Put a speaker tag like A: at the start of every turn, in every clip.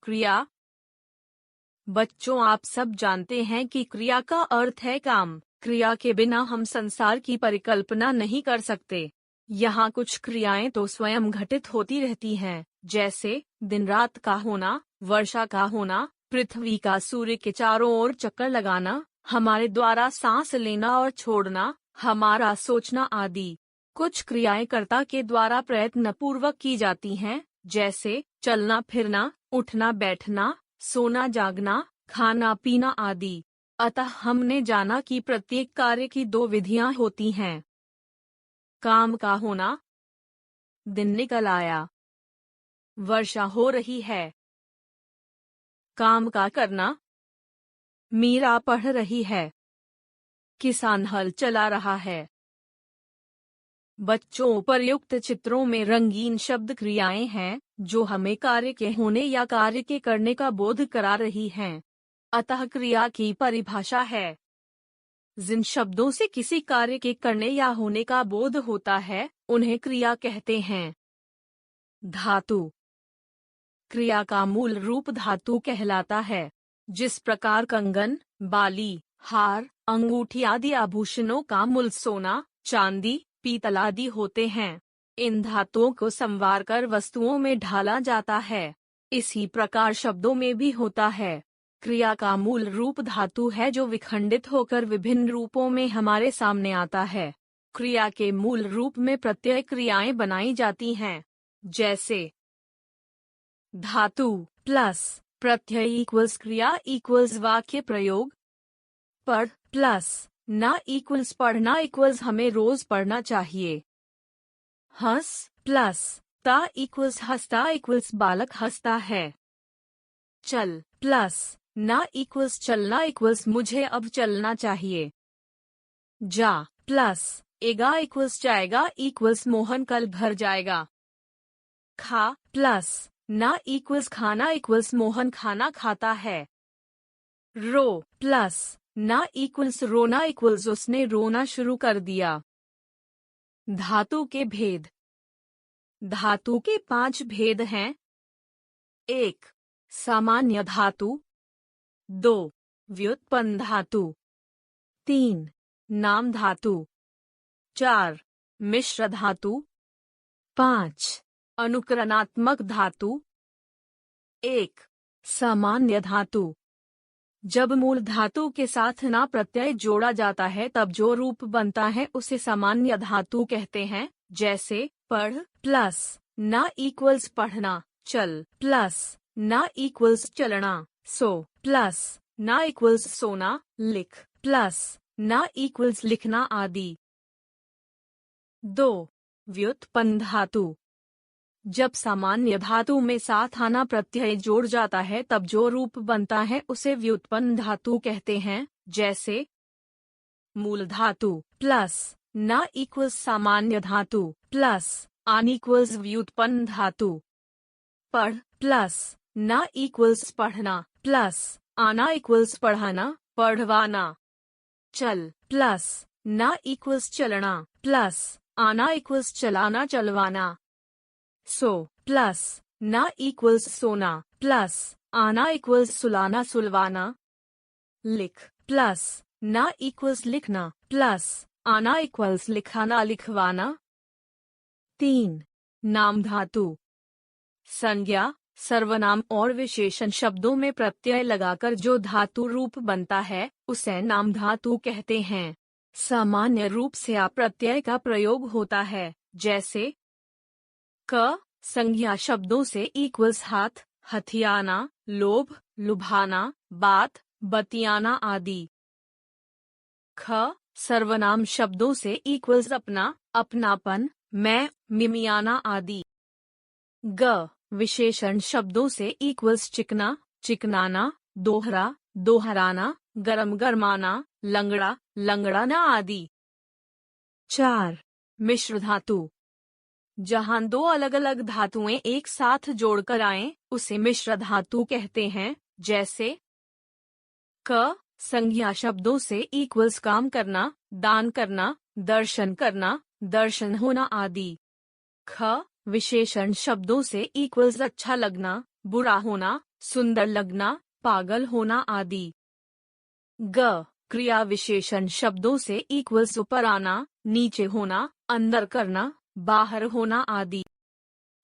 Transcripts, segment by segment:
A: क्रिया। बच्चों, आप सब जानते हैं कि क्रिया का अर्थ है काम। क्रिया के बिना हम संसार की परिकल्पना नहीं कर सकते। यहाँ कुछ क्रियाएं तो स्वयं घटित होती रहती हैं, जैसे दिन रात का होना, वर्षा का होना, पृथ्वी का सूर्य के चारों ओर चक्कर लगाना, हमारे द्वारा सांस लेना और छोड़ना, हमारा सोचना आदि। कुछ क्रियाएं कर्ता के द्वारा प्रयत्न पूर्वक की जाती हैं, जैसे चलना फिरना, उठना बैठना, सोना जागना, खाना पीना आदि। अतः हमने जाना कि प्रत्येक कार्य की दो विधियां होती हैं। काम का होना, दिन निकल आया, वर्षा हो रही है। काम का करना, मीरा पढ़ रही है, किसान हल चला रहा है। बच्चों, उपर्युक्त चित्रों में रंगीन शब्द क्रियाएं हैं जो हमें कार्य के होने या कार्य के करने का बोध करा रही हैं। अतः क्रिया की परिभाषा है, जिन शब्दों से किसी कार्य के करने या होने का बोध होता है उन्हें क्रिया कहते हैं। धातु। क्रिया का मूल रूप धातु कहलाता है। जिस प्रकार कंगन, बाली, हार, अंगूठी आदि आभूषणों का मूल सोना, चांदी, पीतल आदि होते हैं, इन धातुओं को संवार कर वस्तुओं में ढाला जाता है। इसी प्रकार शब्दों में भी होता है। क्रिया का मूल रूप धातु है जो विखंडित होकर विभिन्न रूपों में हमारे सामने आता है। क्रिया के मूल रूप में प्रत्यय क्रियाएं बनाई जाती हैं, जैसे धातु प्लस प्रत्यय इक्वल्स क्रिया इक्वल्स वाक्य प्रयोग। पढ़ प्लस ना इक्वल्स पढ़ना इक्वल्स हमें रोज पढ़ना चाहिए। हंस प्लस ता इक्वल्स हंसता इक्वल्स बालक हंसता है। चल प्लस ना इक्वल्स चलना इक्वल्स मुझे अब चलना चाहिए। जा प्लस एगा इक्वल्स जाएगा इक्वल्स मोहन कल घर जाएगा। खा प्लस ना इक्वल्स खाना इक्वल्स मोहन खाना खाता है। रो प्लस ना इक्वल्स रोना इक्वल्स उसने रोना शुरू कर दिया। धातु के भेद। धातु के 5 भेद हैं। 1. सामान्य धातु। 2. व्युत्पन्न धातु। 3. नाम धातु। 4. मिश्र धातु। 5. अनुकरणात्मक धातु। 1. सामान्य धातु। जब मूल धातु के साथ ना प्रत्यय जोड़ा जाता है तब जो रूप बनता है उसे सामान्य धातु कहते हैं, जैसे पढ़ प्लस ना इक्वल्स पढ़ना, चल प्लस ना इक्वल्स चलना, सो प्लस ना इक्वल्स सोना, लिख प्लस ना इक्वल्स लिखना आदि। 2. व्युत्पन्न धातु। जब सामान्य धातु में साथ आना प्रत्यय जोड़ जाता है तब जो रूप बनता है उसे व्युत्पन्न धातु कहते हैं, जैसे मूल धातु प्लस ना इक्वल्स सामान्य धातु प्लस आन इक्वल्स व्युत्पन्न धातु। पढ़ प्लस ना इक्वल्स पढ़ना प्लस आना इक्वल्स पढ़ाना, पढ़वाना। चल प्लस ना इक्वल्स चलना प्लस आना इक्वल्स चलाना, चलवाना। सो प्लस ना इक्वल्स सोना प्लस आना इक्वल्स सुलाना, सुलवाना। लिख प्लस ना इक्वल्स लिखना प्लस आना इक्वल्स लिखाना, लिखवाना। 3. नाम धातु। संज्ञा, सर्वनाम और विशेषण शब्दों में प्रत्यय लगाकर जो धातु रूप बनता है उसे नाम धातु कहते हैं। सामान्य रूप से आ प्रत्यय का प्रयोग होता है, जैसे क संज्ञा शब्दों से इक्वल्स हाथ, हथियाना, लोभ, लुभाना, बात, बतियाना आदि। ख सर्वनाम शब्दों से इक्वल्स अपना, अपनापन, मैं, मिमियाना आदि। ग विशेषण शब्दों से इक्वल्स चिकना, चिकनाना, दोहरा, दोहराना, गरम गरमाना, लंगड़ा, लंगड़ाना आदि। 4. मिश्र धातु। जहां दो अलग अलग धातुएं एक साथ जोड़कर आएं उसे मिश्र धातु कहते हैं, जैसे क संज्ञा शब्दों से इक्वल्स काम करना, दान करना, दर्शन करना, दर्शन होना आदि। ख विशेषण शब्दों से इक्वल्स अच्छा लगना, बुरा होना, सुंदर लगना, पागल होना आदि। ग, क्रिया विशेषण शब्दों से इक्वल्स ऊपर आना, नीचे होना, अंदर करना, बाहर होना आदि।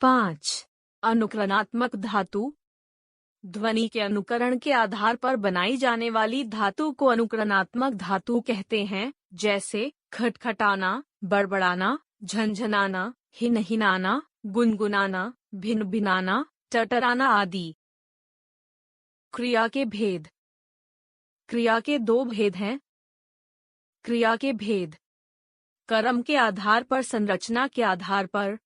A: 5. अनुकरणात्मक धातु। ध्वनि के अनुकरण के आधार पर बनाई जाने वाली धातु को अनुकरणात्मक धातु कहते हैं, जैसे खटखटाना, बड़बड़ाना, झंझनाना, हिनहिनाना, गुनगुनाना, भिनभिनाना, टटराना आदि। क्रिया के भेद। क्रिया के 2 भेद हैं। क्रिया के भेद: कर्म के आधार पर, संरचना के आधार पर।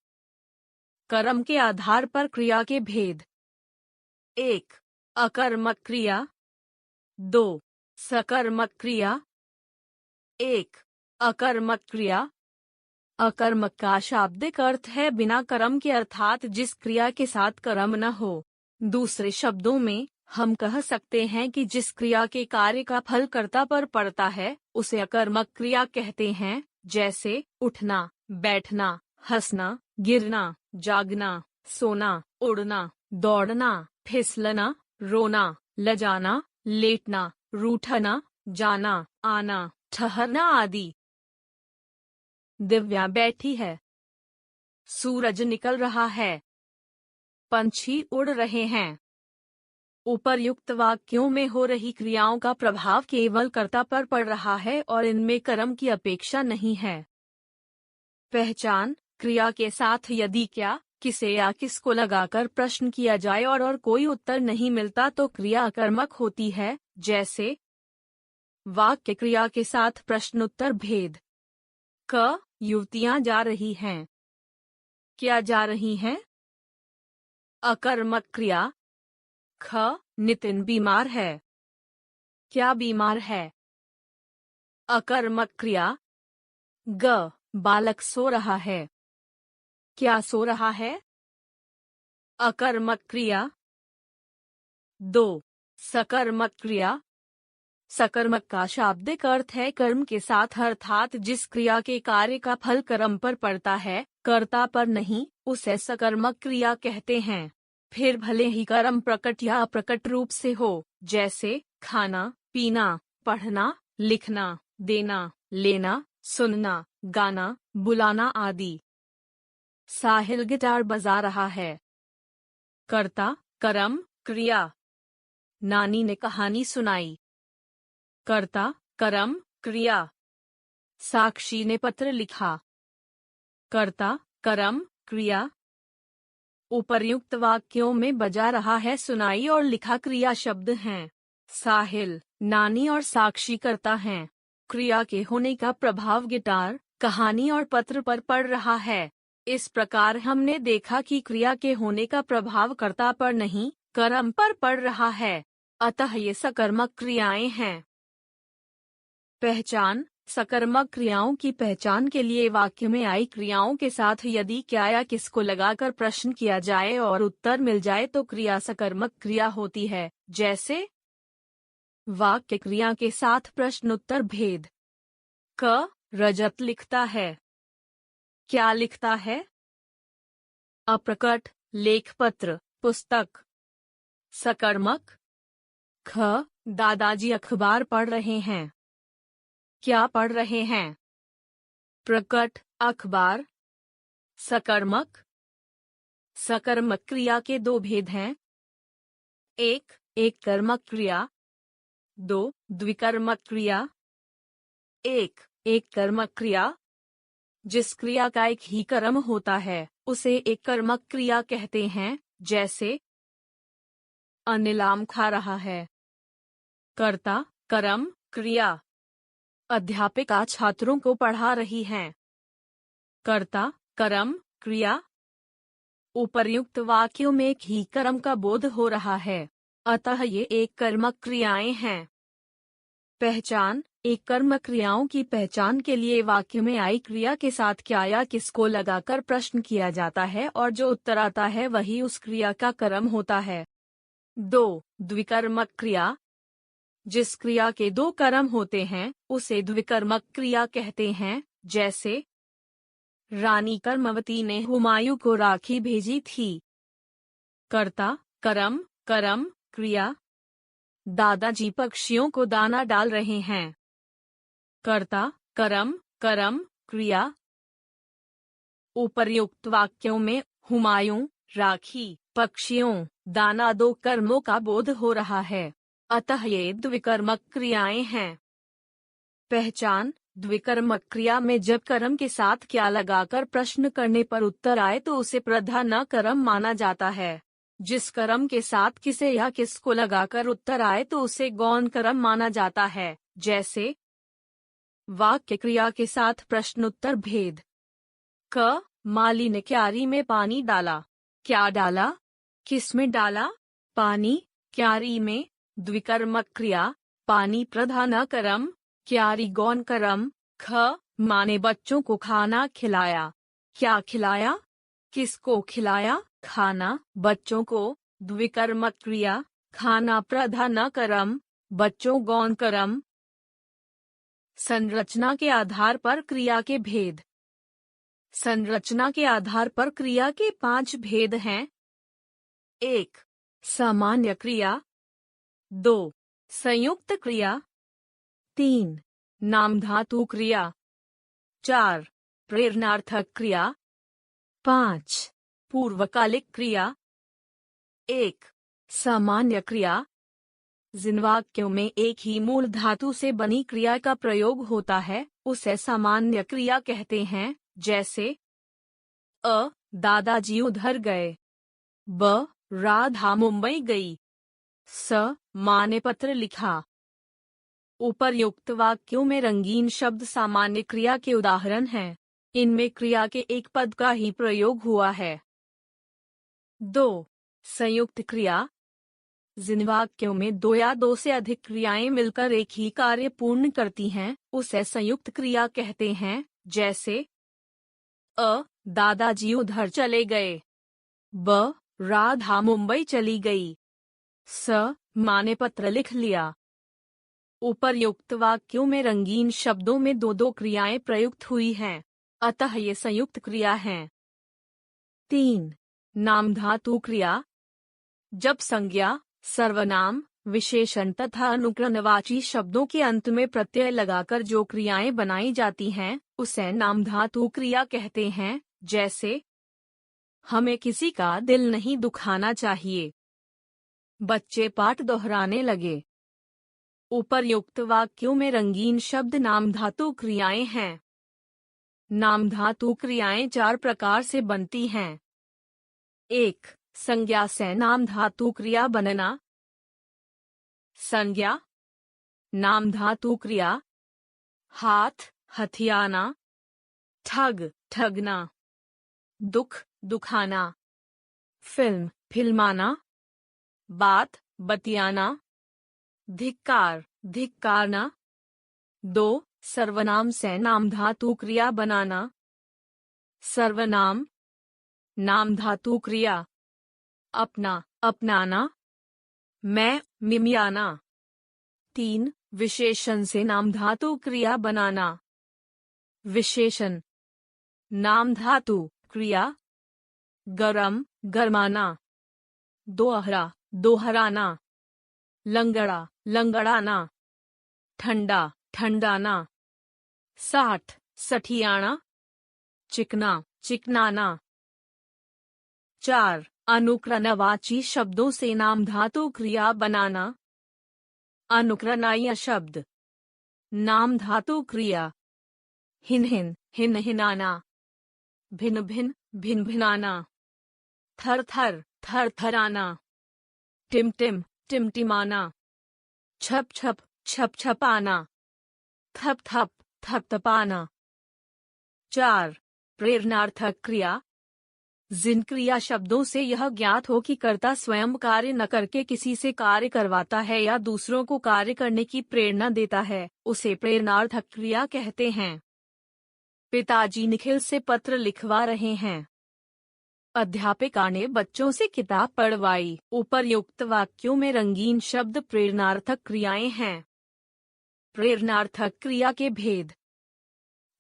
A: कर्म के आधार पर क्रिया के भेद: 1. अकर्मक क्रिया। 2. सकर्मक क्रिया। 1. अकर्मक क्रिया। अकर्मक का शाब्दिक अर्थ है बिना कर्म के, अर्थात जिस क्रिया के साथ कर्म न हो। दूसरे शब्दों में हम कह सकते हैं कि जिस क्रिया के कार्य का फल कर्ता पर पड़ता है उसे अकर्मक क्रिया कहते हैं, जैसे उठना, बैठना, हंसना, गिरना, जागना, सोना, उड़ना, दौड़ना, फिसलना, रोना, लजाना, लेटना, रूठना, जाना, आना, ठहरना आदि। दिव्या बैठी है। सूरज निकल रहा है। पंछी उड़ रहे हैं। उपर्युक्त वाक्यों में हो रही क्रियाओं का प्रभाव केवल कर्ता पर पड़ रहा है और इनमें कर्म की अपेक्षा नहीं है। पहचान: क्रिया के साथ यदि क्या, किसे या किसको लगाकर प्रश्न किया जाए और कोई उत्तर नहीं मिलता तो क्रिया अकर्मक होती है, जैसे वाक्य क्रिया के साथ प्रश्नोत्तर भेद। क, युवतियां जा रही हैं। क्या जा रही हैं? अकर्मक क्रिया। ख, नितिन बीमार है। क्या बीमार है? अकर्मक क्रिया। ग, बालक सो रहा है। क्या सो रहा है? अकर्मक क्रिया। 2. सकर्मक क्रिया। सकर्मक का शाब्दिक अर्थ है कर्म के साथ, अर्थात जिस क्रिया के कार्य का फल कर्म पर पड़ता है, कर्ता पर नहीं, उसे सकर्मक क्रिया कहते हैं। फिर भले ही कर्म प्रकट या अप्रकट रूप से हो, जैसे खाना, पीना, पढ़ना, लिखना, देना, लेना, सुनना, गाना, बुलाना आदि। साहिल गिटार बजा रहा है। कर्ता, कर्म, क्रिया। नानी ने कहानी सुनाई। कर्ता, कर्म, क्रिया। साक्षी ने पत्र लिखा। कर्ता, कर्म, क्रिया। उपर्युक्त वाक्यों में बजा रहा है, सुनाई और लिखा क्रिया शब्द हैं। साहिल, नानी और साक्षी कर्ता हैं। क्रिया के होने का प्रभाव गिटार, कहानी और पत्र पर पड़ रहा है। इस प्रकार हमने देखा कि क्रिया के होने का प्रभाव कर्ता पर नहीं, कर्म पर पड़ रहा है। अतः ये सकर्मक क्रियाएं हैं। पहचान: सकर्मक क्रियाओं की पहचान के लिए वाक्य में आई क्रियाओं के साथ यदि क्या या किसको लगाकर प्रश्न किया जाए और उत्तर मिल जाए तो क्रिया सकर्मक क्रिया होती है, जैसे वाक्य क्रिया के साथ प्रश्नोत्तर भेद। क, रजत लिखता है। क्या लिखता है? अप्रकट, लेखपत्र, पुस्तक। सकर्मक। ख, दादाजी अखबार पढ़ रहे हैं। क्या पढ़ रहे हैं? प्रकट, अखबार। सकर्मक। सकर्मक क्रिया के 2 भेद हैं। 1. एक कर्मक क्रिया। 2. द्विकर्मक क्रिया। 1. एक कर्मक क्रिया। जिस क्रिया का एक ही कर्म होता है उसे एक कर्मक क्रिया कहते हैं, जैसे अनिल आम खा रहा है। कर्ता, कर्म, क्रिया। अध्यापिका छात्रों को पढ़ा रही हैं। कर्ता, कर्म, क्रिया। उपर्युक्त वाक्यों में एक ही कर्म का बोध हो रहा है, अतः ये एक कर्मक क्रियाएं हैं। पहचान: एक कर्म क्रियाओं की पहचान के लिए वाक्य में आई क्रिया के साथ क्या या किसको लगाकर प्रश्न किया जाता है और जो उत्तर आता है वही उस क्रिया का कर्म होता है। 2. द्विकर्मक क्रिया। जिस क्रिया के 2 कर्म होते हैं उसे द्विकर्मक क्रिया कहते हैं, जैसे रानी कर्मवती ने हुमायूं को राखी भेजी थी। कर्ता, कर्म, कर्म, क्रिया, दादाजी पक्षियों को दाना डाल रहे हैं। कर्ता, कर्म, कर्म, क्रिया। उपर्युक्त वाक्यों में हुमायूं, राखी, पक्षियों, दाना दो कर्मों का बोध हो रहा है, अतः ये द्विकर्मक क्रियाएं हैं। पहचान, द्विकर्मक क्रिया में जब कर्म के साथ क्या लगाकर प्रश्न करने पर उत्तर आए तो उसे प्रधान कर्म माना जाता है। जिस कर्म के साथ किसे या किसको लगाकर उत्तर आए तो उसे गौण कर्म माना जाता है। जैसे वाक्य क्रिया के साथ प्रश्नोत्तर भेद। क, माली ने क्यारी में पानी डाला। क्या डाला? किस में डाला? पानी, क्यारी में। द्विकर्मक क्रिया, पानी प्रधान कर्म, क्यारी गौण कर्म। ख, माँ ने बच्चों को खाना खिलाया। क्या खिलाया? किसको खिलाया? खाना, बच्चों को। द्विकर्मक क्रिया, खाना प्रधान कर्म, बच्चों गौण कर्म। संरचना के आधार पर क्रिया के भेद। संरचना के आधार पर क्रिया के 5 भेद हैं। 1. सामान्य क्रिया। 2. संयुक्त क्रिया। 3. नामधातु क्रिया। 4. प्रेरणार्थक क्रिया। 5. पूर्वकालिक क्रिया। 1. सामान्य क्रिया। जिन वाक्यों में एक ही मूल धातु से बनी क्रिया का प्रयोग होता है उसे सामान्य क्रिया कहते हैं। जैसे अ, दादाजी उधर गए। ब, राधा मुंबई गई। स, माँ ने पत्र लिखा। उपर्युक्त वाक्यों में रंगीन शब्द सामान्य क्रिया के उदाहरण हैं। इनमें क्रिया के एक पद का ही प्रयोग हुआ है। 2. संयुक्त क्रिया। जिन वाक्यों में 2 या 2 से अधिक क्रियाएं मिलकर एक ही कार्य पूर्ण करती हैं उसे संयुक्त क्रिया कहते हैं। जैसे अ, दादाजी उधर चले गए। ब, राधा मुंबई चली गई। स, माँ ने पत्र लिख लिया। उपर्युक्त वाक्यों में रंगीन शब्दों में 2-2 क्रियाएं प्रयुक्त हुई हैं, अतः ये संयुक्त क्रिया हैं। 3. नामधातु क्रिया। जब संज्ञा, सर्वनाम, विशेषण तथा अनुक्रमवाची शब्दों के अंत में प्रत्यय लगाकर जो क्रियाएं बनाई जाती हैं उसे नामधातु क्रिया कहते हैं। जैसे हमें किसी का दिल नहीं दुखाना चाहिए। बच्चे पाठ दोहराने लगे। उपर्युक्त वाक्यों में रंगीन शब्द नामधातु क्रियाएं हैं। नामधातु क्रियाएं 4 प्रकार से बनती हैं। 1. संज्ञा से नामधातु क्रिया बनना। संज्ञा, नामधातु क्रिया। हाथ, हथियाना। ठग, ठगना। दुख, दुखाना। फिल्म, फिल्माना। बात, बतियाना। धिक्कार, धिक्कारना। 2. सर्वनाम से नामधातु क्रिया बनाना। सर्वनाम, नामधातु क्रिया। अपना, अपनाना। मैं, मिमियाना। 3. विशेषण से नामधातु क्रिया बनाना। विशेषण, नामधातु क्रिया। गरम, गरमाना। दोहरा, दोहराना। लंगड़ा, लंगड़ाना। ठंडा, ठंडाना। साठ, सठियाना। चिकना, चिकनाना। 4. अनुक्रमवाची शब्दों से नामधातु क्रिया बनाना। अनुक्रमणीय शब्द। नामधातु क्रिया। हिन हिन, हिन हिनाना। भिन्न भिन्न, भिन्न भिनाना। थर थर, थर थराना। Tim Tim, टिमटिमाना। छप छप, छप छपाना। थप थप, थप थपाना। 4. प्रेरणार्थक क्रिया। जिन क्रिया शब्दों से यह ज्ञात हो कि कर्ता स्वयं कार्य न करके किसी से कार्य करवाता है या दूसरों को कार्य करने की प्रेरणा देता है उसे प्रेरणार्थक क्रिया कहते हैं। पिताजी निखिल से पत्र लिखवा रहे हैं। अध्यापिका ने बच्चों से किताब पढ़वाई। उपर्युक्त वाक्यों में रंगीन शब्द प्रेरणार्थक क्रियाएं हैं। प्रेरणार्थक क्रिया के भेद।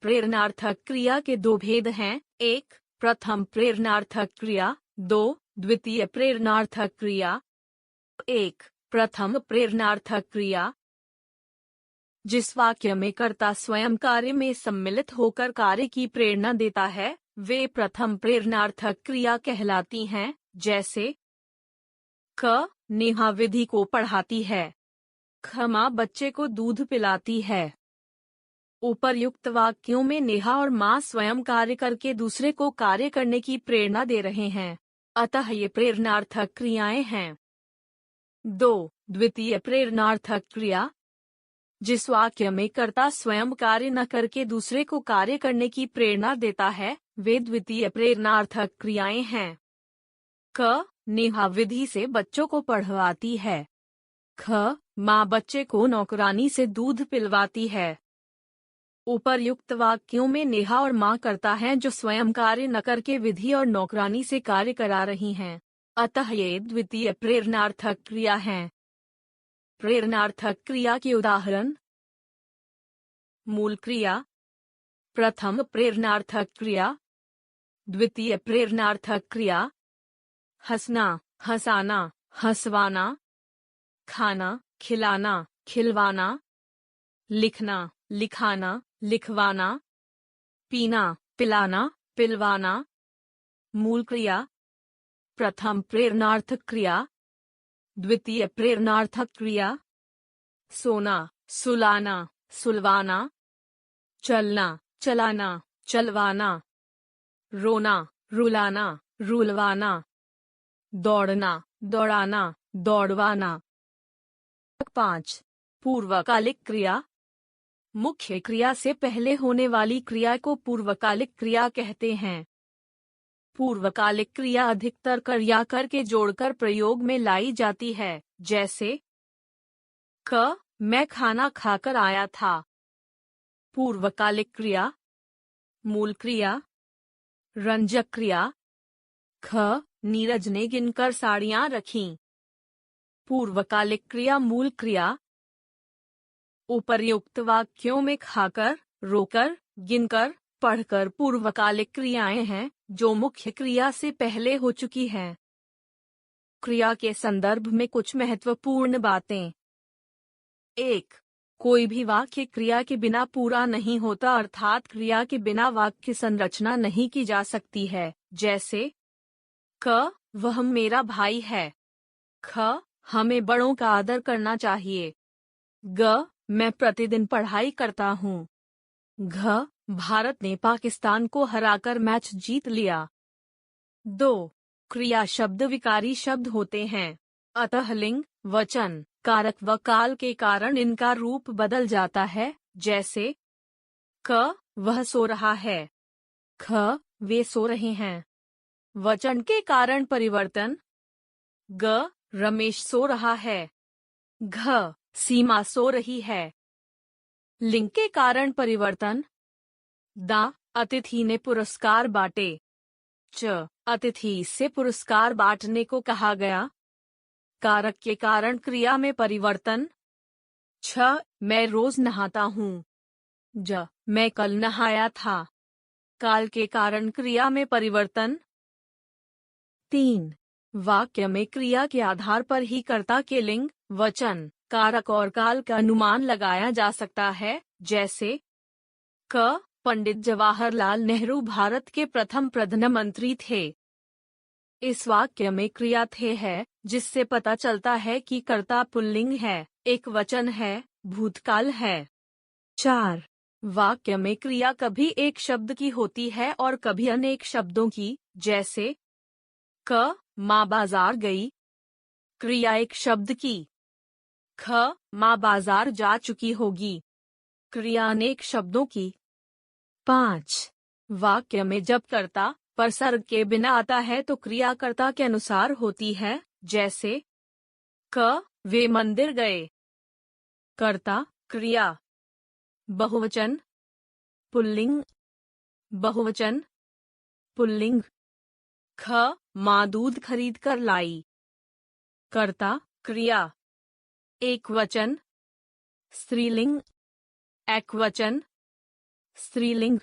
A: प्रेरणार्थक क्रिया के 2 भेद हैं। 1. प्रथम प्रेरणार्थक क्रिया। 2. द्वितीय प्रेरणार्थक क्रिया। एक, प्रथम प्रेरणार्थक क्रिया। जिस वाक्य में कर्ता स्वयं कार्य में सम्मिलित होकर कार्य की प्रेरणा देता है, वे प्रथम प्रेरणार्थक क्रिया कहलाती हैं, जैसे क, नेहा विधि को पढ़ाती है। ख, माँ बच्चे को दूध पिलाती है। उपर्युक्त वाक्यों में नेहा और माँ स्वयं कार्य करके दूसरे को कार्य करने की प्रेरणा दे रहे हैं, अतः ये प्रेरणार्थक क्रियाएं हैं। 2, द्वितीय प्रेरणार्थक क्रिया। जिस वाक्य में कर्ता स्वयं कार्य न करके दूसरे को कार्य करने की प्रेरणा देता है, वे द्वितीय प्रेरणार्थक क्रियाएं हैं। क, नेहा विधि से बच्चों को पढ़वाती है। ख, माँ बच्चे को नौकरानी से दूध पिलवाती है। उपर्युक्त वाक्यों में नेहा और माँ कर्ता हैं जो स्वयं कार्य न करके विधि और नौकरानी से कार्य करा रही हैं, अतः ये द्वितीय प्रेरणार्थक क्रिया हैं। प्रेरणार्थक क्रिया के उदाहरण। मूल क्रिया, प्रथम प्रेरणार्थक क्रिया, द्वितीय प्रेरणार्थक क्रिया। हंसना, हंसाना, हंसवाना। खाना, खिलाना, खिलवाना। लिखना, लिखाना, लिखवाना। पीना, पिलाना, पिलवाना। मूल क्रिया, प्रथम प्रेरणार्थक क्रिया, द्वितीय प्रेरणार्थक क्रिया। सोना, सुलाना, सुलवाना। चलना, चलाना, चलवाना। रोना, रुलाना, रुलवाना। दौड़ना, दौड़ाना, दौड़वाना। 5, पूर्वकालिक क्रिया। मुख्य क्रिया से पहले होने वाली क्रिया को पूर्वकालिक क्रिया कहते हैं। पूर्वकालिक क्रिया अधिकतर कर या कर के जोड़कर प्रयोग में लाई जाती है, जैसे क, मैं खाना खाकर आया था। पूर्वकालिक क्रिया। मूल क्रिया, रंजक क्रिया। ख, नीरज ने गिनकर साड़ियां रखीं। पूर्वकालिक क्रिया मूल क्रिया। उपर्युक्त वाक्यों में खाकर, रोकर, गिनकर, पढ़कर पूर्वकालिक क्रियाएं हैं, जो मुख्य क्रिया से पहले हो चुकी हैं। क्रिया के संदर्भ में कुछ महत्वपूर्ण बातें। 1, कोई भी वाक्य क्रिया के बिना पूरा नहीं होता, अर्थात क्रिया के बिना वाक्य संरचना नहीं की जा सकती है, जैसे क, वह मेरा भाई है। ख, हमें बड़ों का आदर करना चाहिए। ग, मैं प्रतिदिन पढ़ाई करता हूँ। घ, भारत ने पाकिस्तान को हराकर मैच जीत लिया। 2, क्रिया शब्द विकारी शब्द होते हैं, अतः लिंग, वचन, कारक व काल के कारण इनका रूप बदल जाता है, जैसे क, वह सो रहा है। ख, वे सो रहे हैं। वचन के कारण परिवर्तन। ग, रमेश सो रहा है। घ, सीमा सो रही है। लिंग के कारण परिवर्तन। दा, अतिथि ने पुरस्कार बांटे। च, अतिथि से पुरस्कार बांटने को कहा गया। कारक के कारण क्रिया में परिवर्तन। छ, मैं रोज नहाता हूँ। ज, मैं कल नहाया था। काल के कारण क्रिया में परिवर्तन। 3, वाक्य में क्रिया के आधार पर ही कर्ता के लिंग, वचन, कारक और काल का अनुमान लगाया जा सकता है, जैसे क, पंडित जवाहरलाल नेहरू भारत के प्रथम प्रधानमंत्री थे। इस वाक्य में क्रिया थे है, जिससे पता चलता है कि कर्ता पुल्लिंग है, एक वचन है, भूतकाल है। 4, वाक्य में क्रिया कभी एक शब्द की होती है और कभी अनेक शब्दों की, जैसे क, माँ बाजार गई। क्रिया एक शब्द की। ख, माँ बाजार जा चुकी होगी। क्रिया अनेक शब्दों की। 5, वाक्य में जब कर्ता परसर्ग के बिना आता है तो क्रिया कर्ता के अनुसार होती है, जैसे क, वे मंदिर गए। कर्ता, क्रिया। बहुवचन, पुल्लिंग, बहुवचन, पुल्लिंग। ख, माँ दूध खरीद कर लाई। कर्ता, क्रिया। एकवचन, स्त्रीलिंग, एकवचन, स्त्रीलिंग।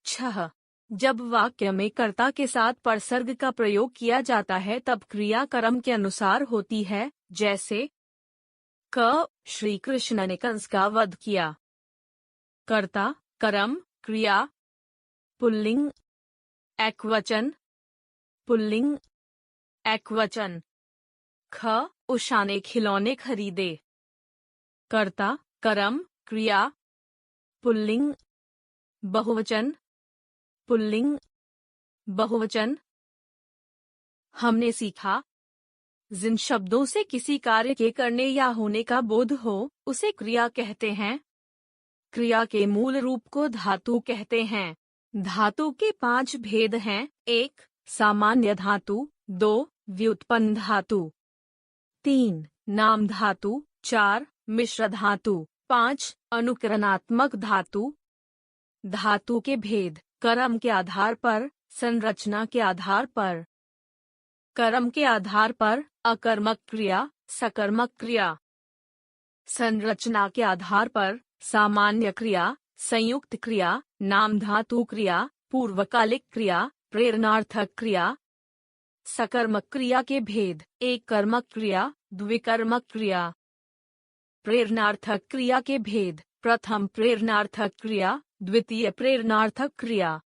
A: 6, जब वाक्य में कर्ता के साथ परसर्ग का प्रयोग किया जाता है तब क्रिया कर्म के अनुसार होती है, जैसे क श्री कृष्ण ने कंस का वध किया। कर्ता, कर्म, क्रिया। पुल्लिंग, एकवचन, पुल्लिंग, एकवचन। ख उषा ने खिलौने खरीदे। कर्ता, कर्म, क्रिया। पुल्लिंग, बहुवचन, पुल्लिंग, बहुवचन। हमने सीखा, जिन शब्दों से किसी कार्य के करने या होने का बोध हो उसे क्रिया कहते हैं। क्रिया के मूल रूप को धातु कहते हैं। धातु के 5 भेद हैं। 1. सामान्य धातु। 2. व्युत्पन्न धातु। 3. नाम धातु। 4. मिश्र धातु। 5. अनुकरणात्मक धातु। धातु के भेद: कर्म के आधार पर, संरचना के आधार पर। कर्म के आधार पर अकर्मक क्रिया, सकर्मक क्रिया। संरचना के आधार पर सामान्य क्रिया, संयुक्त क्रिया, नाम धातु क्रिया, पूर्वकालिक क्रिया, प्रेरणार्थक क्रिया। सकर्मक क्रिया के भेद: एक कर्मक क्रिया, द्विकर्मक क्रिया। प्रेरणार्थक क्रिया के भेद: प्रथम प्रेरणार्थक क्रिया, द्वितीय प्रेरणार्थक क्रिया।